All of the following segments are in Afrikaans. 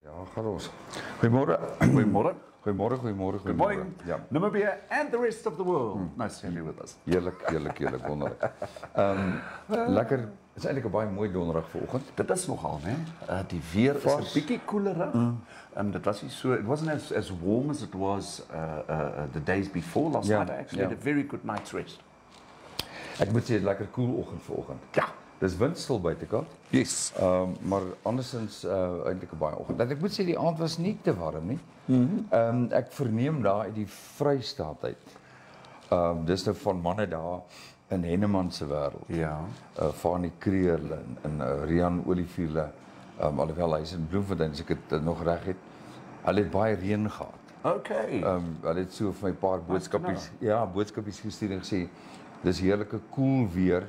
Ja, gaan ons. Goeiemôre. Goeiemôre. Goeiemôre, goeiemôre, Good goeiemôre. morning, Ja. Namibia and the rest of the world. Nice to have you with us. Heerlik, wonderlik. Lekker. Is eintlik 'n baie mooi donderdag vanoggend. Dit is nogal, né? Die weer is 'n bietjie koelerig. Dit was nie so, it wasn't as warm as it was the days before last night. I actually had a very good night's rest. Ek moet sê lekker koel oggend vanoggend. Ja. Dis windstil buitekant. Yes. Maar andersins eintlik 'n baie oggend. Ek moet sê die aand was nie te warm nie. Ek verneem daar uit die Vrystaat uit. Dis nou van manne daar in Henneman se wêreld. Ja. Van die Kreerle en Rian Olivierle, alhoewel hy's in Bloemfontein, as ek dit nog reg het. Hulle het baie reën gehad. Okay. Hulle het so vir my 'n paar boodskapies, boodskapies gestuur en gesê dis heerlike koel weer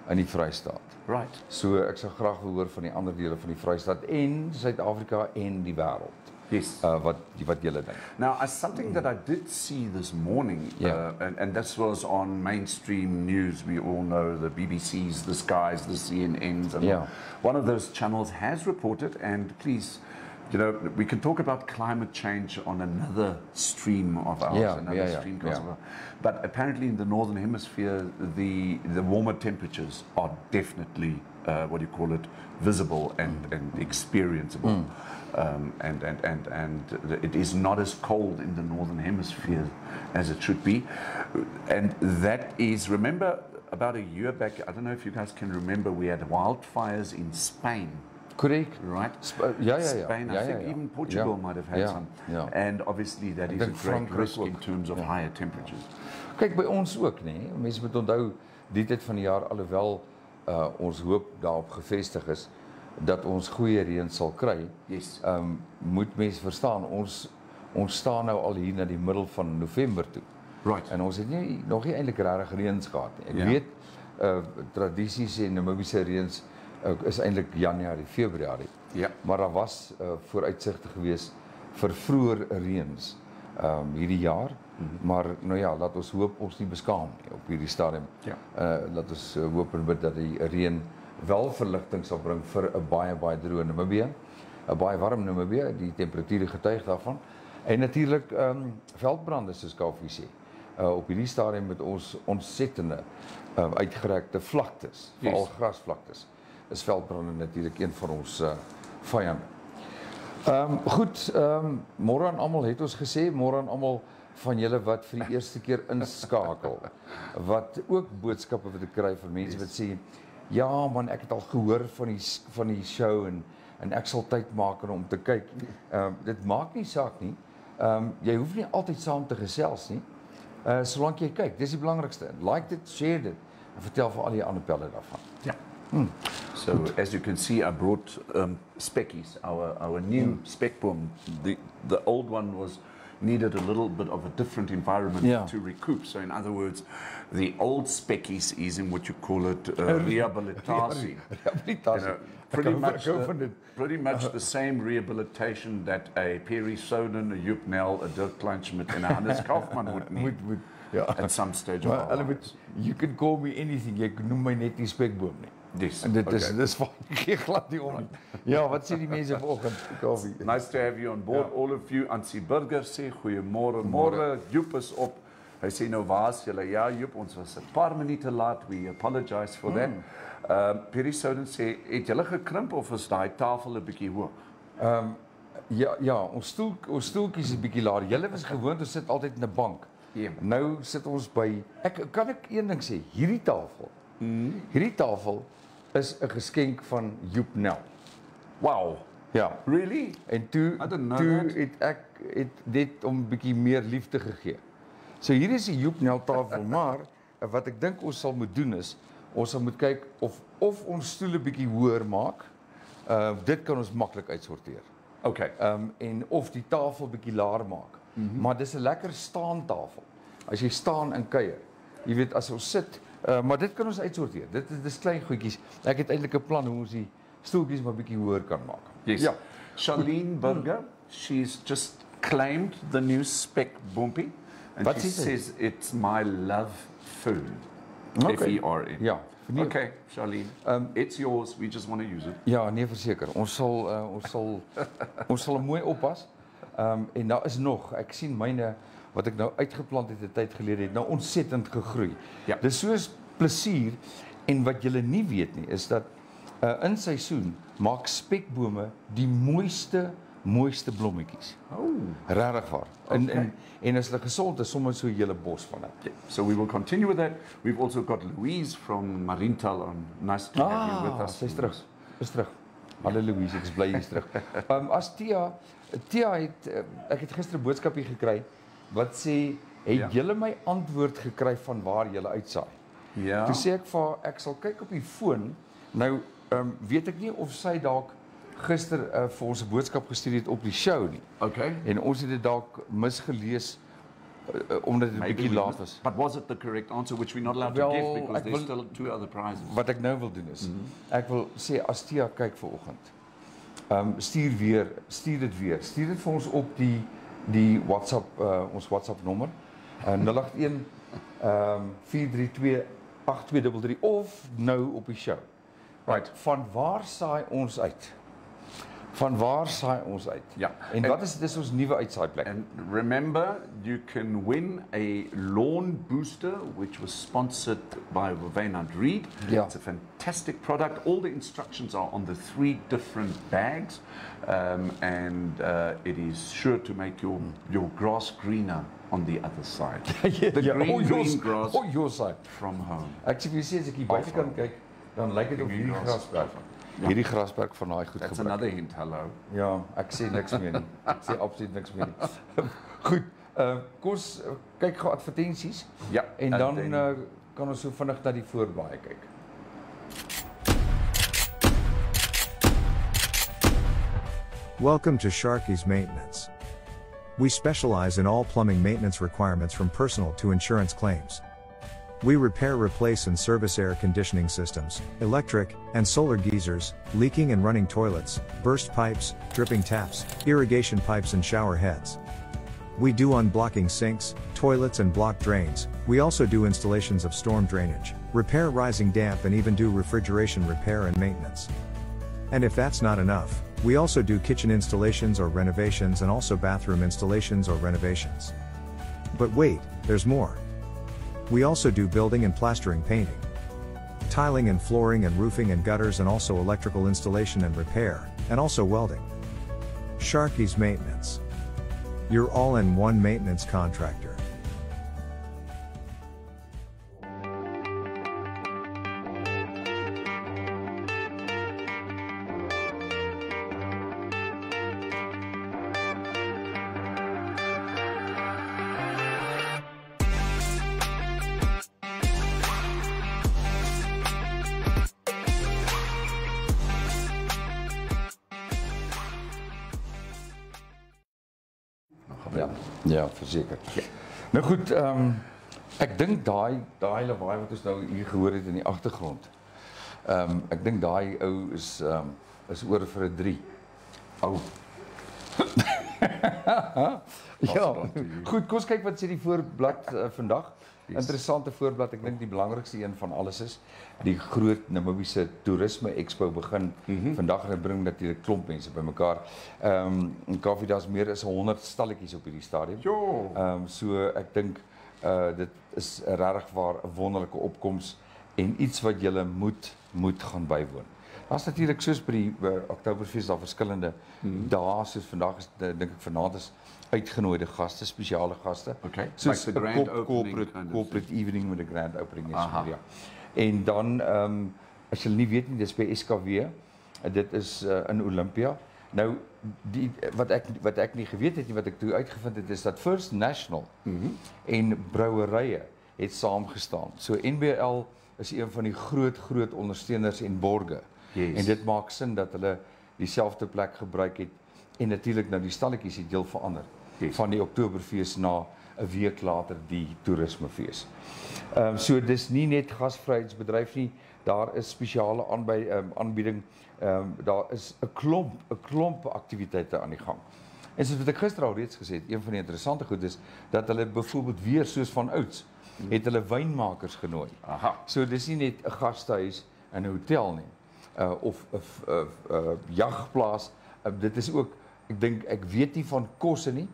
in die Vrystaat. Right. So ek sou graag wil hoor van die ander dele van die Vrystaat en Suid-Afrika en die wêreld. Yes. Wat julle dink. Now, something that I did see this morning, and this was on mainstream news. We all know the BBCs, the Skies, the CNNs, and one of those channels has reported, and please, you know, we can talk about climate change on another stream of ours, but apparently in the Northern Hemisphere, the warmer temperatures are definitely, visible and experienceable. And it is not as cold in the Northern Hemisphere as it should be. And that is, remember about a year back, I don't know if you guys can remember, we had wildfires in Spain. Correct. Right? Spain, I think even Portugal might have had some. And obviously that is a great risk in terms of higher temperatures. Kyk, by ons ook, nee. Mense moet onthou, die tyd van die jaar, alhoewel ons hoop daarop gevestig is, dat ons goeie reën sal kry. Yes. Moet mense verstaan, ons staan nou al hier na die middel van November toe. Right. En ons het nog nie eintlik regtig reëns gehad nie. Ek weet tradisies en Namibiese reëns is eintlik Januarie, Februarie. Ja. Maar daar was vooruitsigte gewees vir vroeër reëns hierdie jaar. Maar nou ja, laat ons hoop ons nie beskaam nie op hierdie stadium. Ja. Laat ons hoop en bid dat die reën wel verligting sal bring vir 'n baie droë Namibia, 'n baie warm Namibia, die temperature getuig daarvan. En natuurlik veldbrande soos Kaufeee sê. Op hierdie stadium met ons ontsettende uitgerekte vlaktes, veral grasvlaktes, is veldbrande natuurlik een van ons vyande. Goed, môre aan almal het ons gesê, môre aan almal van julle wat vir die eerste keer inskakel, wat ook boodskappe wat ek kry van mense wat sê, ja man, ek het al gehoor van die show en ek sal tyd maak om te kyk. Dit maak nie saak nie. Jy hoef nie altyd saam te gesels nie. Solank jy kyk, dis die belangrikste. Like dit, share dit en vertel vir al die ander pelle daarvan. Ja. So as you can see, I brought speckies, our new spec boom. The old one needed a little bit of a different environment to recoup. So in other words, the old speckies is in what you call it rehabilitatie. Pretty much the same rehabilitation that a Perry Soden, a Joep Nel, a Dirk Kleinschmidt and a Hannes Kaufman would need at some stage of our lives. You can call me anything, jy noem my net nie spekboom nie. Yes. En dit is van gee glad nie om nie. Ja, wat sê die mense vanoggend? Kaufeee. Nice to have you on board, all of you. Ansie Burger sê goeiemôre. Môre, Joep is op. Hy sê nou waar's julle? Ja, Joep, ons was 'n paar minute laat. We apologize for that. Perry Soden sê, het julle gekrimp of is daai tafel 'n bietjie hoog? Ons stoeltjies is 'n bietjie laer. Julle was gewoond ons sit altyd in 'n bank. Nou sit ons by kan ek een ding sê, hierdie tafel is 'n geskenk van Joep Nel. Wow. Ja. Really? En toe het ek net om 'n bietjie meer liefde gegee. So hier is die Joep Nel tafel, maar wat ek dink ons sal moet doen is, ons sal moet kyk of ons stoele bietjie hoër maak. Dit kan ons maklik uitsorteer. Okay. En of die tafel bietjie laer maak. Maar dis 'n lekker staantafel. As jy staan en kuier. Jy weet as ons sit, maar dit kan ons uitsorteer. Dis klein goedjies. Ek het eintlik 'n plan hoe ons die stoeltjies maar bietjie hoër kan maak. Yes. Ja. Charlene Burger, she's just claimed the new spec boompie and she says it's my love food. Okay. F-E-R-N. Ja. verneem. Okay, Charlene, it's yours. We just want to use it. Ja, nee, verseker. Ons sal mooi oppas. En daar is nog, ek sien myne wat ek nou uitgeplant het 'n tyd gelede het nou ontsettend gegroei. Ja. Dis soos plesier en wat julle nie weet nie is dat in seisoen maak spekbome die mooiste blommetjies. Oh, Regtig waar. En as hulle gesond is, sommer so 'n hele bos van dit. yeah. So we will continue with that. We've also got Louise from Marintal on. Nice to have you with us. Sy's terug. Is terug. Hallo Louise, ek is bly jy's terug. As Tia het ek het gister 'n boodskapie gekry wat sê het julle my antwoord gekry van waar julle uitsaai. Ja. Toe sê ek vir haar ek sal kyk op die foon. Nou weet ek nie of sy dalk gister vir ons 'n boodskap gestuur het op die show nie. Okay. En ons het dit dalk misgelees omdat dit 'n bietjie laat was. But was it the correct answer, which we're not allowed to give because there's still 2 other prizes? Wat ek nou wil doen is, ek wil sê as Tia kyk vanoggend, stuur dit weer. Stuur dit vir ons op die WhatsApp, ons WhatsApp nommer, 081 432 8233 of nou op die show. Right. Van waar saai ons uit? Van waar saai ons uit? Ja. En wat is dis ons nuwe uitsaaidplek? And remember, you can win a lawn booster, which was sponsored by Wynand Reed. Yeah. It's a fantastic product. All the instructions are on the 3 different bags, and it is sure to make your grass greener on the other side. The green grass your side. from home. Ek sê vir as ek hier buitekant kyk, dan lyk dit of hierdie grasperk. Hierdie grasperk van daai goed That's gebruik. another hint, hello. Ja, ek sê niks meer nie. Ek sê absoluut niks meer nie. Goed, kom ons kyk gou advertensies. Ja, En dan kan ons so vinnig na die voorblaai kyk. Welcome to Sharky's Maintenance. We specialize in all plumbing maintenance requirements from personal to insurance claims. We repair, replace and service air conditioning systems, electric and solar geysers, leaking and running toilets, burst pipes, dripping taps, irrigation pipes and shower heads. We do unblocking sinks, toilets and blocked drains. We also do installations of storm drainage, repair rising damp and even do refrigeration repair and maintenance. And if that's not enough, we also do kitchen installations or renovations and also bathroom installations or renovations. But wait, there's more. We also do building and plastering painting, tiling and flooring and roofing and gutters and also electrical installation and repair, and also welding. Sharky's Maintenance. Your all-in-one maintenance contractor. Ja, verseker. Ja. Nou goed, ek dink daai lawaai wat ons nou hier gehoor het in die agtergrond. Ek dink daai ou is oor vir 'n 3. Ou. Ja. Goed, kom ons kyk wat sê die voorblad vandag. Interessante voorblad. Ek dink die belangrikste een van alles is die groot Namibiese toerisme expo begin vandag en dit bring natuurlik klomp mense bymekaar. In Kaufeee daar's meer as 100 stalletjies op hierdie stadium. So ek dink dit is regtig waar 'n wonderlike opkoms en iets wat julle moet gaan bywoon. Daar's natuurlik soos by die Oktoberfees daar verskillende dae soos vandag is dink ek vanaand is uitgenooide gaste, spesiale gaste. Okay. Soos Like the grand opening corporate evening met 'n grand opening is ja. En dan as julle nie weet nie, dis by SKW. Dit is in Olympia. Nou wat ek nie geweet het nie, wat ek toe uitgevind het is dat First National en brouwerye het saamgestaan. So NBL is een van die groot ondersteuners en borge. Yes. En dit maak sin dat hulle dieselfde plek gebruik het en natuurlik nou die stalletjies het deel verander. Yes. Van die Oktoberfees na 'n week later die toerismefees. So dis nie net gasvryheidsbedryf nie, daar is spesiale aanbieding, daar is 'n klomp aktiwiteite aan die gang. En soos wat ek gister al reeds gesê het, een van die interessante goed is dat hulle byvoorbeeld weer soos van ouds het hulle wynmakers genooi. Aha. So dis nie net 'n gastehuis en 'n hotel nie. Of 'n jagplaas. Dit is ook, ek weet nie van kosse nie.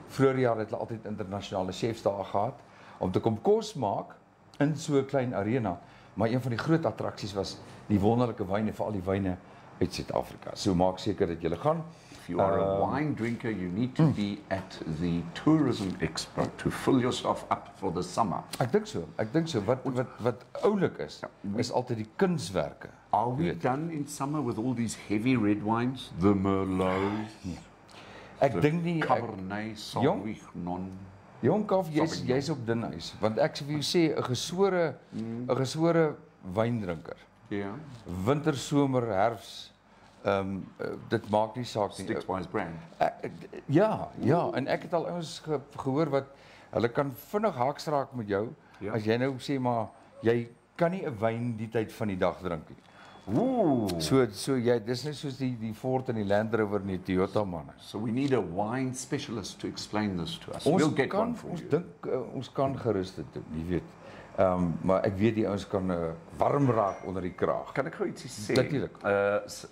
Vroeger jaar het hulle altyd internasionale chefs daar gehad om te kom kos maak in so 'n klein arena. Maar een van die groot attraksies was die wonderlike wyne, veral die wyne uit Suid-Afrika. So maak seker dat jy gaan. If you are a wine drinker, you need to be at the tourism expo to fill yourself up for the summer. Ek dink so. Wat oulik is altyd die kunswerke. Are we done in summer with all these heavy red wines? The Merlots, Ek dink nie Cabernet Sauvignon. Jong Kaufeee, jy's op dun ys, want ek sê vir jou sê 'n gesore wyndrinker. Ja. Winter, somer, herfs, dit maak nie saak nie. Stickswise brand. Ja, en ek het al ouens gehoor wat hulle kan vinnig haaks raak met jou as jy nou sê maar jy kan nie 'n wyn die tyd van die dag drink nie. Ooh. So jy dis net soos die Ford en die Land Rover en die Toyota manne. So we need a wine specialist to explain this to us. We'll get one for ons you. dink ons kan gerus dit doen, jy weet. Maar ek weet die ouens kan warm raak onder die kraag. Kan ek gou ietsie sê? Natuurlik.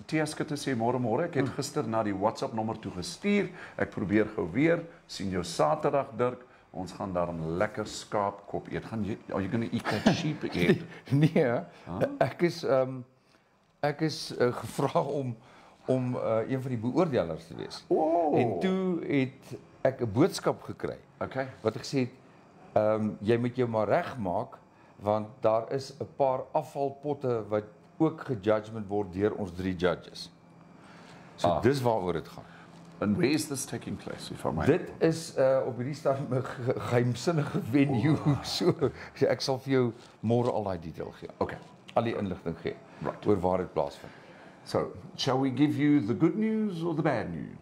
Tia Skutte sê môre. Ek het gister na die WhatsApp nommer toe gestuur. Ek probeer gou weer. Sien jou Saterdag, Dirk. Ons gaan daarom lekker skaapkop eet. Are you going to eat that sheep eat? Nee, ek is gevra om een van die beoordelers te wees. Oh. En toe het ek 'n boodskap gekry. Okay. Wat ek gesê het, jy moet jou maar regmaak want daar is 'n paar afvalpotte wat ook gejudgement word deur ons 3 judges. So dis waaroor dit gaan. And where is this taking place, if I may? Dit is op hierdie stadium 'n geheimsinnige venue. So ek sal vir jou môre al daai detail gee. Okay. Al die inligting gee oor waar dit plaasvind. So, shall we give you the good news or the bad news?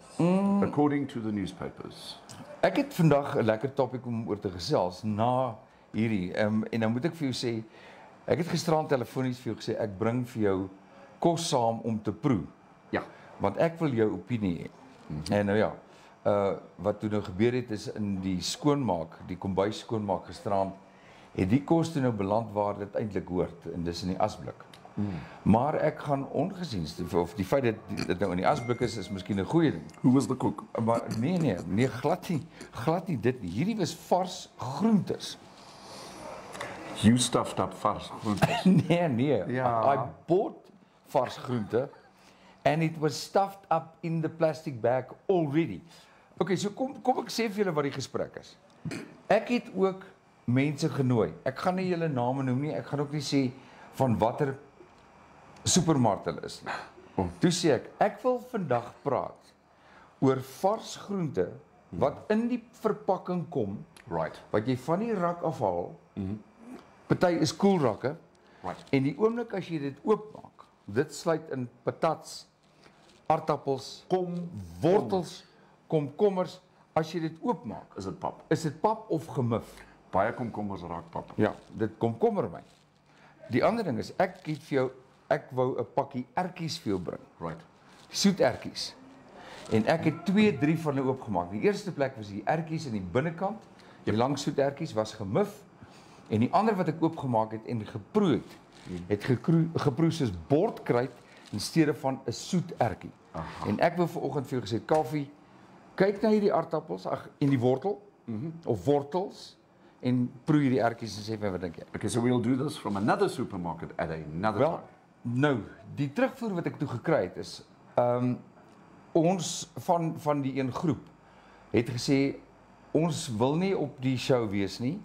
According to the newspapers. Ek het vandag 'n lekker topik om oor te gesels na hierdie. En dan moet ek vir jou sê, ek het gisteraan telefonies vir jou gesê ek bring vir jou kos saam om te proe. Ja. Want ek wil jou opinie hê. En nou ja, wat toe nou gebeur het is in die skoonmaak, die kombuis skoonmaak gisteraan, het die kos toe nou beland waar dit eintlik hoort en dis in die asblik. Maar ek gaan ongesiens, of die feit dat dit nou in die asblik is miskien 'n goeie ding. Who was the cook? Maar nee, glad nie dit nie. Hierdie was vars groentes. You stuffed up vars groentes. Nee. Ja. I bought vars groente and it was stuffed up in the plastic bag already. Okay, so kom ek sê vir julle wat die gesprek is. Ek het ook mense genooi. Ek gaan nie julle name noem nie. Ek gaan ook nie sê van watter supermark hulle is nie. Toe sê ek wil vandag praat oor vars groente wat in die verpakking kom, Right. wat jy van die rak afhaal. Party is koelrakke. Right. En die oomblik as jy dit oopmaak, dit sluit in patats, aardappels, wortels, komkommers. As jy dit oopmaak, Is dit pap? is dit pap of gemif? Baie komkommers raak pap. Ja, dit komkommer my. Die ander ding is ek wou 'n pakkie ertjies vir jou bring. Right. Soet ertjies. En ek het 2-3 van hulle oopgemaak. Die eerste plek was die ertjies aan die binnekant. Die lang soet ertjies was gemif. En die ander wat ek oopgemaak het en geproe het geproe soos bordkruit in steede van 'n soet ertjie. En ek wou vanoggend vir jou gesê, Kaufeee, kyk na hierdie aardappels, en die wortel of wortels en proe hierdie ertjies en sê vir my wat dink jy? Okay, so we'll do this from another supermarket at another Wel, time. nou, die terugvoer wat ek toe gekry het is ons van die een groep het gesê ons wil nie op die show wees nie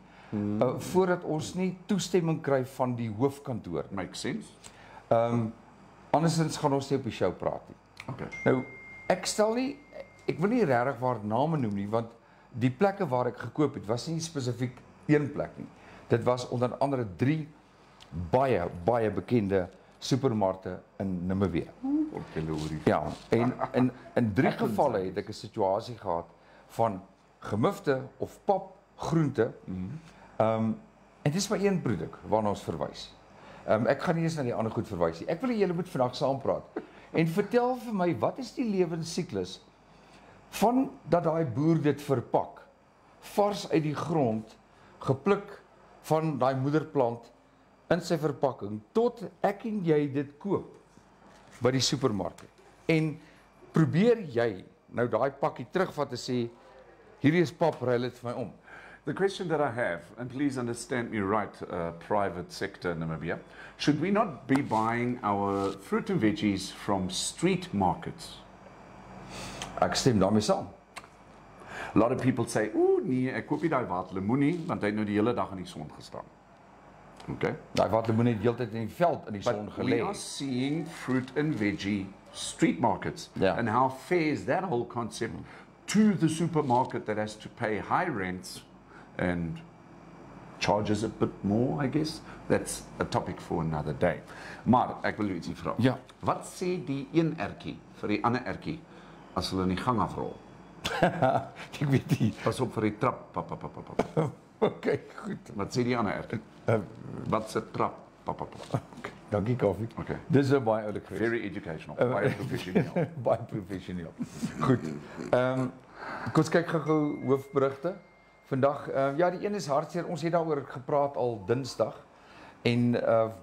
voordat ons nie toestemming kry van die hoofkantoor. Makes sense. Andersins gaan ons nie op die show praat nie. Okay. Nou, ek wil nie regtig waar name noem nie, want die plekke waar ek gekoop het was nie spesifiek een plek nie. Dit was onder andere 3 baie bekende supermarkte in Namibia. Ja, en in 3 gevalle het ek 'n situasie gehad van gemifte of pap groente. En dit is maar een produk waarna ons verwys. Ek gaan nie eens na die ander goed verwys nie. Ek wil hê julle moet vandag saam praat. En vertel vir my, wat is die lewensiklus Van dat daai boer dit verpak, vars uit die grond, gepluk van daai moederplant in sy verpakking, tot ek en jy dit koop by die supermark. En probeer jy nou daai pakkie terugvat en sê, hierdie is pap, ruil dit vir my om. The question that I have, and please understand me right, private sector Namibia, should we not be buying our fruit and veggies from street markets? Ek stem daarmee saam. A lot of people say, "Ooh, nee, ek koop nie daai waterlemoen nie, want hy het nou die hele dag in die son gestaan." Okay? Daai waterlemoen het die hele tyd in die veld in die son But gelê. we are seeing fruit and veggie street markets. Yeah. And how fair is that whole concept to the supermarket that has to pay high rents and charges a bit more, I guess? That's a topic for another day. Maar ek wil u ietsie vra. Ja. Wat sê die een ertjie vir die ander ertjie as hulle in die gang afrol? Ek weet nie. Pas op vir die trap. Okay, goed. Wat sê die ander ertjie? Wat se trap? Okay, dankie Kaufee. Okay. Dis 'n baie oulik gewees. Very educational, baie professioneel. Baie professioneel. Goed. Kom ons kyk gou hoofberigte. Vandag, ja, die een is hartseer. Ons het daaroor gepraat al Dinsdag. En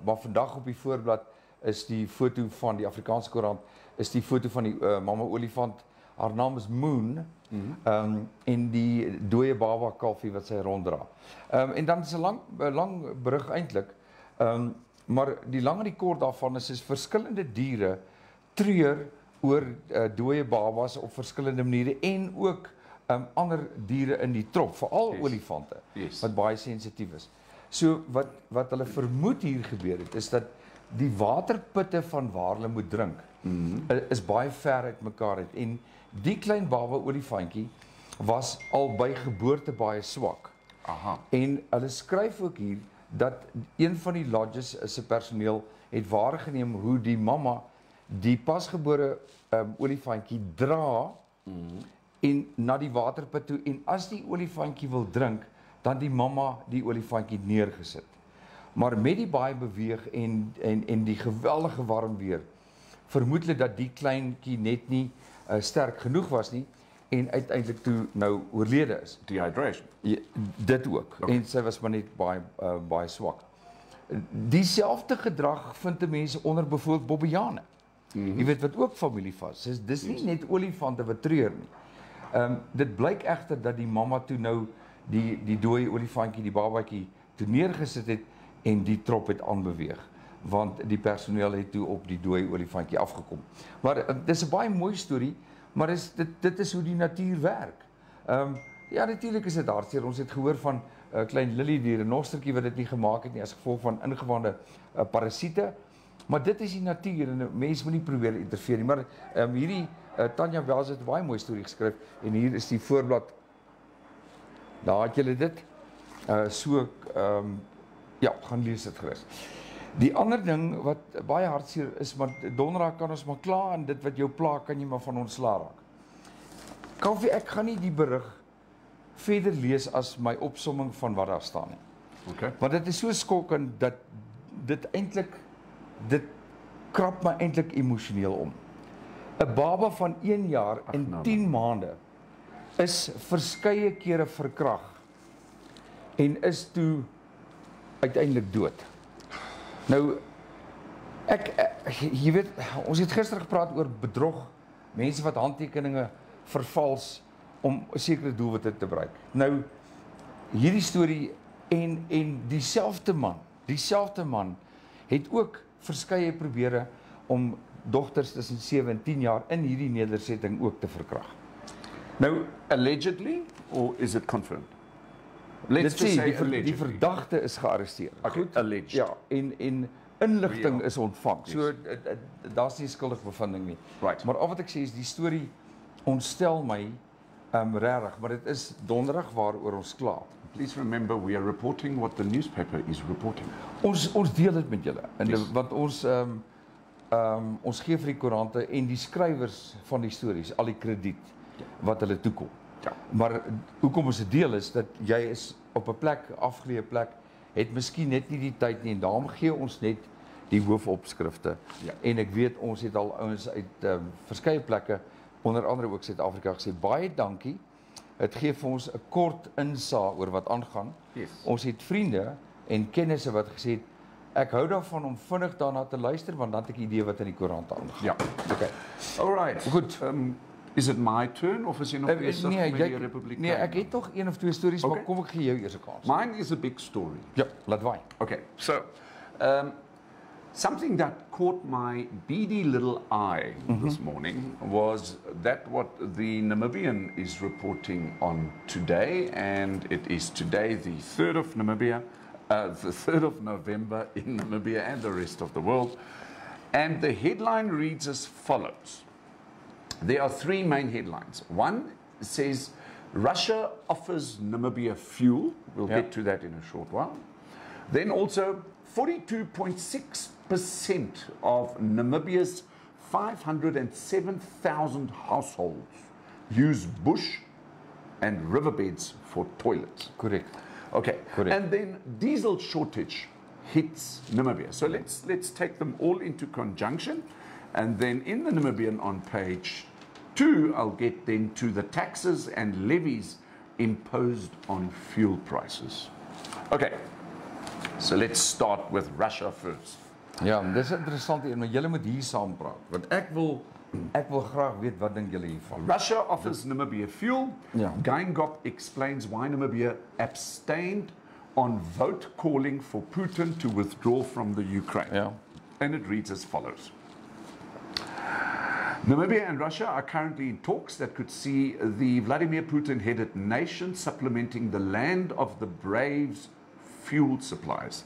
maar vandag op die voorblad is die foto van die Afrikaanse koerant, is die foto van die mamma olifant. Haar naam is Moon. En die dooie baba kalfie wat sy ronddra. En dan is 'n lang berig eintlik. Maar die lang en die kort daarvan is verskillende diere treur oor dooie babas op verskillende maniere en ook ander diere in die trop, veral olifante, wat baie sensitief is. So wat hulle vermoed hier gebeur het, is dat die waterputte van waar hulle moet drink, is baie ver uit mekaar uit. En die klein baba olifantjie was al by geboorte baie swak. Aha. En hulle skryf ook hier dat een van die lodges se personeel het waargeneem hoe die mamma die pasgebore olifantjie dra en na die waterput toe, en as die olifantjie wil drink, dan die mamma die olifantjie neergesit. Maar met die baie beweeg en die geweldige warm weer, vermoed hulle dat die kleintjie net nie sterk genoeg was nie, en uiteindelik toe nou oorlede is. Dehydration. Ja, dit ook. Okay. En sy was maar net baie swak. Dieselfde gedrag vind die mense onder byvoorbeeld bobbejane. Jy weet wat ook familie vas. Dis nie net olifante wat treur nie. Dit blyk egter dat die mamma toe nou die dooie olifantjie, die babatjie toe neergesit het en die trop het aanbeweeg, want die personeel het toe op die dooie olifantjie afgekom. Maar dis 'n baie mooi storie, maar dit is hoe die natuur werk. Ja, natuurlik is dit hartseer. Ons het gehoor van klein Lily, die renostertjie wat dit nie gemaak het nie as gevolg van ingewande parasiete. Maar dit is die natuur en mense moet nie probeer interfereer nie. Maar hierdie Tanya Wells het 'n baie mooi storie geskryf en hier is die voorblad. Daar het julle dit. Ja, gaan lees dit gerus. Die ander ding wat baie hartseer is, maar donderdag kan ons maar kla en dit wat jou pla kan jy maar van ontslaa raak. Kaufee, ek gaan nie die berig verder lees as my opsomming van wat daar staan nie. Okay. Want dit is so skokkend dat dit krap my eintlik emosioneel om. 'n Baba van 1 jaar en 10 maande is verskeie kere verkrag en is toe uiteindelik dood. Nou jy weet, ons het gister gepraat oor bedrog, mense wat handtekeninge vervals om 'n sekere doelwitte te bereik. Nou hierdie storie en dieselfde man het ook verskeie probere om dogters tussen 7 en 10 jaar in hierdie nedersetting ook te verkrag. Nou, allegedly, or is it confirmed? Let's just say allegedly. Die verdagte is gearresteer. Okay, Goed? alleged. Ja, en inligting is ontvang. So daar's nie skuldige bevinding nie. Right. Maar al wat ek sê is die storie ontstel my regtig, maar dit is donderdag waaroor ons kla. Please remember, we are reporting what the newspaper is reporting. Ons deel dit met julle, Yes. want ons gee vir die koerante en die skrywers van die stories al die krediet wat hulle toekom. Ja. Maar hoekom ons dit deel is dat jy is op 'n plek, afgeleë plek, het miskien net nie die tyd nie en daarom gee ons net die hoofopskrifte. Ja. En ek weet ons het al ouens uit verskeie plekke onder andere ook Suid-Afrika gesê, baie dankie. Het gee vir ons 'n kort insaag oor wat aangaan. Yes. Ons het vriende en kennisse wat gesê het, ek hou daarvan om vinnig daarna te luister, want dan het ek 'n idee wat in die koerant aangaan. Ja. Okay. All right. Goed. Is it my turn of is jy nog besig met die Republiek? Nee, ek het nog 1 of 2 stories, Okay. maar kom ek gee jou eers 'n kans. Mine is a big story. Ja, laat waai. Okay, so something that caught my beady little eye this morning was that what the Namibian is reporting on today, and it is today the 3rd of the 3rd of November in Namibia and the rest of the world, and the headline reads as follows. There are 3 main headlines. One says, Russia offers Namibia fuel. We'll get to that in a short while. Then also, 42.6% of Namibia's 507,000 households use bush and riverbeds for toilets. Correct. Okay. Correct. And then diesel shortage hits Namibia. So let's take them all into conjunction. And then in the Namibian on page 2, I'll get then to the taxes and levies imposed on fuel prices. Okay, so let's start with Russia first. Ja, dis 'n interessante een, maar julle moet hier saam praat, want ek wil graag weet wat dink julle hiervan. Russia offers Namibia fuel. Ja. Geingob explains why Namibia abstained on vote calling for Putin to withdraw from the Ukraine. Ja. And it reads as follows. Namibia and Russia are currently in talks that could see the Vladimir Putin-headed nation supplementing the land of the Braves' fuel supplies.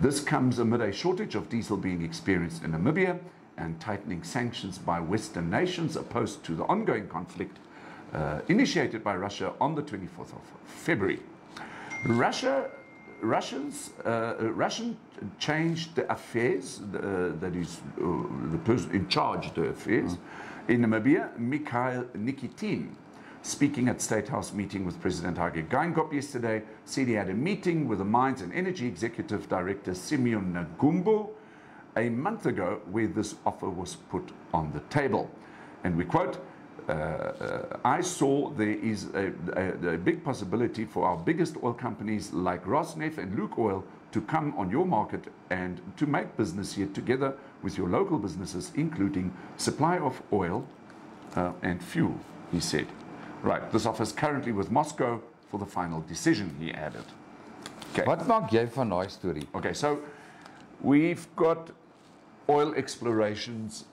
This comes amid a shortage of diesel being experienced in Namibia and tightening sanctions by Western nations opposed to the ongoing conflict initiated by Russia on the 24th of February. Russian changed the affairs, that is, the person in charge of the affairs in Namibia, Mikhail Nikitin, speaking at State House meeting with President Hage Geingob yesterday, said he had a meeting with the Mines and Energy Executive Director Simeon Nagumbo a month ago where this offer was put on the table. And we quote, I saw there is a big possibility for our biggest oil companies like Rosneft and Lukoil to come on your market and to make business here together with your local businesses, including supply of oil and fuel, he said. Right, this offer is currently with Moscow for the final decision, he added. Okay. Wat maak jy van daai storie? Okay, so we've got oil explorations,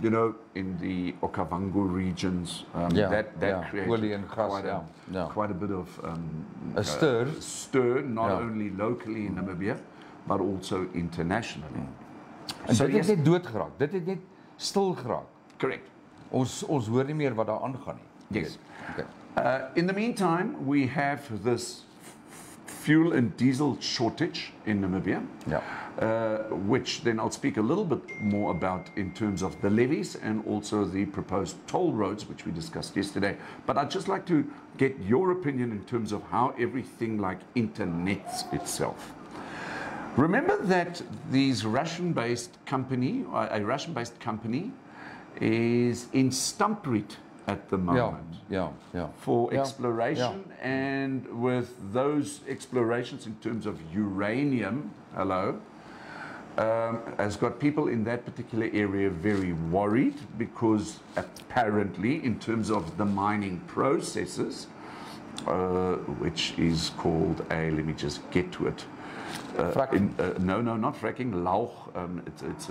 you know, in the Okavango regions. That created quite a bit of a stir, not only locally in Namibia, but also internationally. En so dit het net dood geraak. Dit het net stil geraak. Correct. Ons hoor nie meer wat daar aangaan nie. Yes. Okay. In the meantime, we have this fuel and diesel shortage in Namibia, which then I'll speak a little bit more about in terms of the levies and also the proposed toll roads, which we discussed yesterday. But I'd just like to get your opinion in terms of how everything like internets itself. Remember that a Russian-based company is in Stampriet at the moment for exploration, and with those explorations in terms of uranium, has got people in that particular area very worried because apparently in terms of the mining processes, which is called let me just get to it. Fracking? No, not fracking. Lauch. It's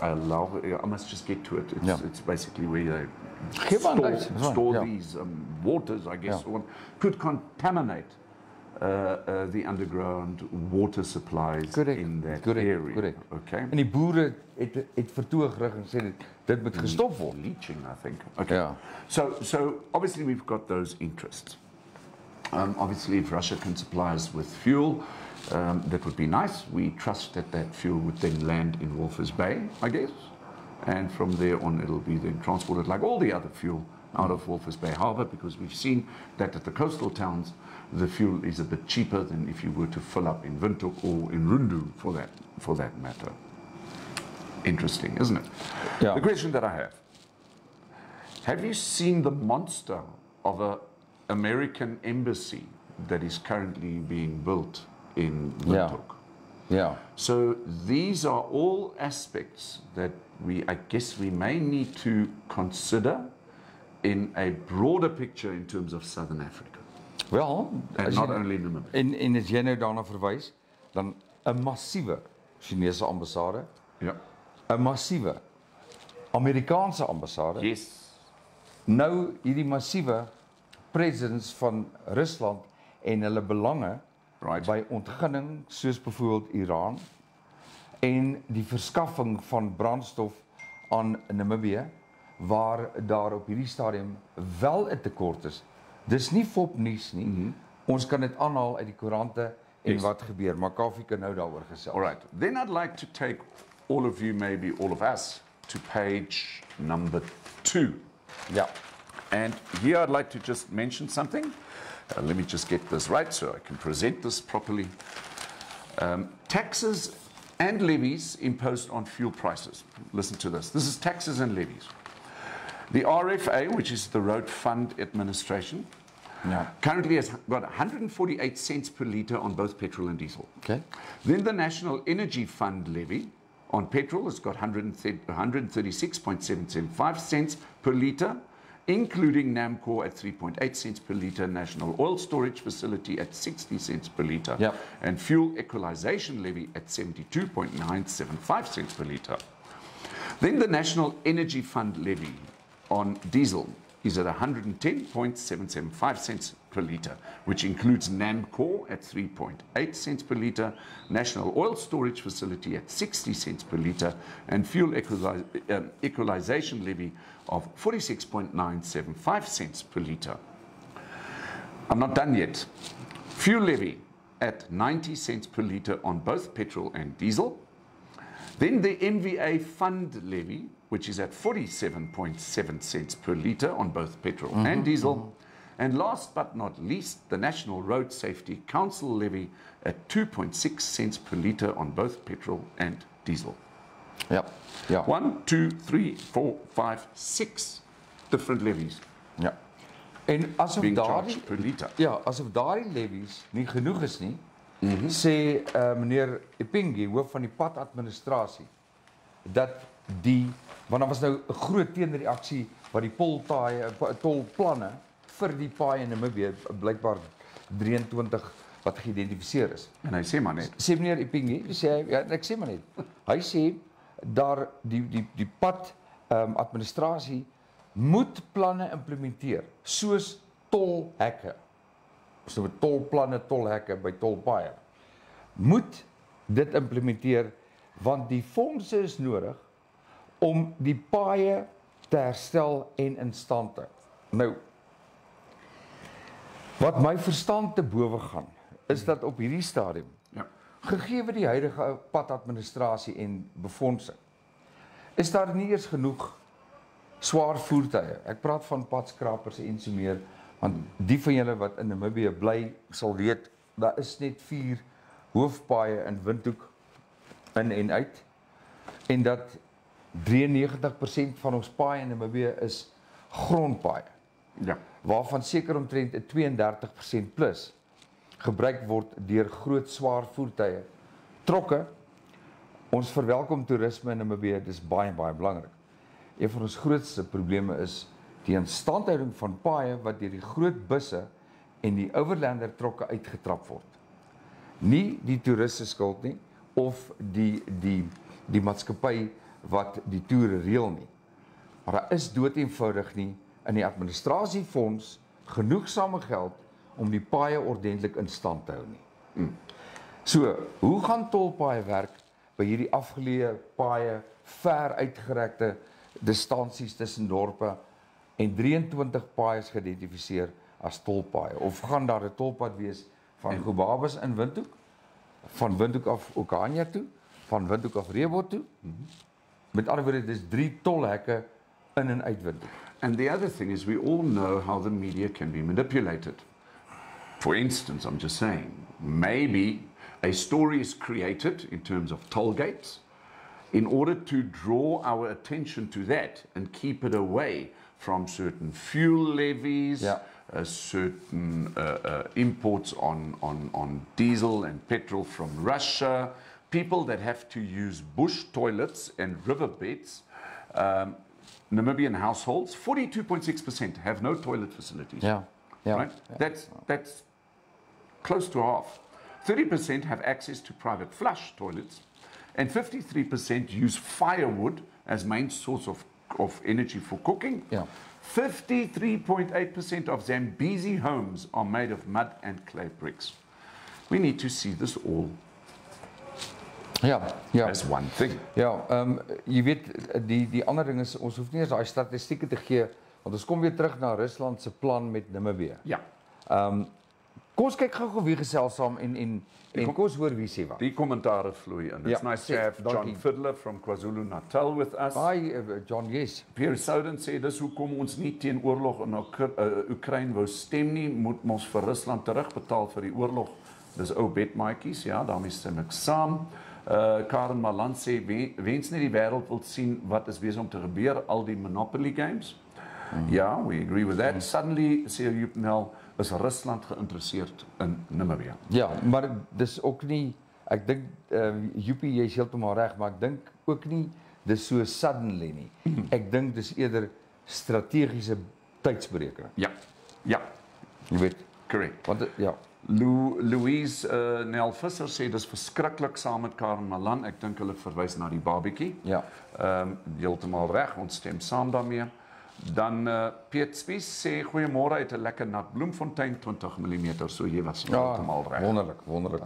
lauch. I must just get to it. It's basically where they store these waters, I guess, could contaminate the underground water supplies in that area. Correct. Okay. En die boere het vertoog rig en sê dit moet gestop word. Leaching, I think. Okay. Yeah. So obviously we've got those interests. Obviously, if Russia can supply us with fuel, that would be nice. We trust that that fuel would then land in Walvis Bay, I guess. And from there on, it'll be then transported like all the other fuel out of Walvis Bay Harbour, because we've seen that at the coastal towns, the fuel is a bit cheaper than if you were to fill up in Windhoek or in Rundu, for that matter. Interesting, isn't it? Yeah. The question that I have, Have you seen the monster of an American embassy that is currently being built in Windhoek? Yeah. So these are all aspects that I guess we may need to consider in a broader picture in terms of Southern Africa. Wel, And not only Namibia. En as jy nou daarna verwys, dan 'n massiewe Chinese ambassade, Ja. 'n massiewe Amerikaanse ambassade. Yes. Nou hierdie massiewe presence van Rusland en hulle belange by ontginning soos byvoorbeeld Iran en die verskaffing van brandstof aan Namibië waar daar op hierdie stadium wel 'n tekort is. Dis nie fopnuus nie. Ons kan dit aanhaal uit die koerante en wat gebeur, maar Kaufeee kan nou daaroor gesels. All right. Then I'd like to take all of you, maybe all of us, to page number 2. Yeah. And here I'd like to just mention something. Let me just get this right so I can present this properly. Taxes and levies imposed on fuel prices. Listen to this. This is taxes and levies. The RFA, which is the Road Fund Administration, currently has got 148 cents per litre on both petrol and diesel. Okay. Then the National Energy Fund levy on petrol has got 136.775 cents per litre, including NAMCOR at 3.8 cents per litre, National Oil Storage Facility at 60 cents per litre, and Fuel Equalization Levy at 72.975 cents per litre. Then the National Energy Fund levy on diesel is at 110.775 cents per litre, which includes NAMCOR at 3.8 cents per litre, National Oil Storage Facility at 60 cents per litre, and Fuel Equalization Levy of 46.975 cents per litre. I'm not done yet. Fuel levy at 90 cents per litre on both petrol and diesel. Then the MVA fund levy, which is at 47.7 cents per litre on both petrol and diesel. And last but not least, the National Road Safety Council levy at 2.6 cents per litre on both petrol and diesel. Yeah. 1, 2, 3, 4, 5, 6 different levies. Ja. En asof daardie per liter. Ja, asof daardie levies nie genoeg is nie, sê meneer Epingi, hoof van die padadministrasie, dat want daar was nou 'n groot teenreaksie wat die tolplanne vir die paaie in Namibië, blykbaar 23 wat geïdentifiseer is. En hy sê maar net. Sê meneer Epingi, sê hy, ja, ek sê maar net. Hy sê daar die pad administrasie moet planne implementeer soos tolhekke. So tolplanne, tolhekke by tolpaaie. Moet dit implementeer want die fondse is nodig om die paaie te herstel en in stand te hou. Nou wat my verstand te bowe gaan is dat op hierdie stadium gegee die huidige padadministrasie en befondsing is daar nie eers genoeg swaar voertuie. Ek praat van padskrapers en so meer, want die van julle wat in Namibië bly sal weet, daar is net 4 hoofpaaie in Windhoek in en uit, en dat 93% van ons paaie in Namibië is grondpaaie, waarvan seker omtrent 32% plus gebruik word deur groot swaar voertuie. Trokke, ons verwelkom toerisme in Namibië, dis baie belangrik. Een van ons grootste probleme is die instandhouding van paaie wat deur die groot busse en die overlander trokke uitgetrap word. Nie die toeriste skuld nie, of die maatskappy wat die toere reël nie. Maar daar is dood eenvoudig nie in die administrasiefonds genoegsame geld om die paaie ordentlik in stand te hou nie. So, hoe gaan tolpaaie werk by hierdie afgeleë paaie, ver uitgerekte distansies tussen dorpe en 23 paaie geïdentifiseer as tolpaaie? Of gaan daar 'n tolpad wees van Gobabis in Windhoek, van Windhoek af Okania toe, van Windhoek af Reebot toe? Met ander woorde, dis 3 tolhekke in en uit Windhoek. And the other thing is we all know how the media can be manipulated. For instance, I'm just saying, maybe a story is created in terms of toll gates in order to draw our attention to that and keep it away from certain fuel levies, certain imports on diesel and petrol from Russia, people that have to use bush toilets and riverbeds. Namibian households, 42.6% have no toilet facilities. Right? That's close to half. 30% have access to private flush toilets, and 53% use firewood as main source of energy for cooking. 53.8% of Zambezi homes are made of mud and clay bricks. We need to see this all as one thing. Jy weet, die ander ding is, ons hoef nie eens daai statistieke te gee, want ons kom weer terug na Rusland se plan met Namibië. Kom ons kyk gou wie gesels saam en kom ons hoor wie sê wat. Die kommentare vloei in. It's nice to have John Fiddler from KwaZulu-Natal with us. Hi, John, yes. Pierre Souden sê, dis hoekom ons nie teen oorlog in Oekraïne wou stem nie, moet ons vir Rusland terugbetaal vir die oorlog. Dis ou bedmaatjies, ja, daarmee stem ek saam. Karen Malan sê, wens nie die wêreld wil sien wat is besig om te gebeur, al die Monopoly games. Ja, we agree with that. Suddenly, sê Joepnel, is Rusland geïnteresseerd in Namibia. Ja, maar dis ook nie, ek dink, Joepie, jy is heeltemal reg, maar ek dink ook nie, dis so suddenly nie. Ek dink dis eerder strategiese tydsberekening. Ja. Jy weet. Correct. Want, Louise Nel Visser sê, dis verskriklik saam met Karen Malan, ek dink hulle verwys na die barbecue. Heeltemal reg, ons stem saam daarmee. Dan Piet Spies sê, goeiemôre, uit 'n lekker nat Bloemfontein, 20 mm, so jy was heeltemal reg. Wonderlik.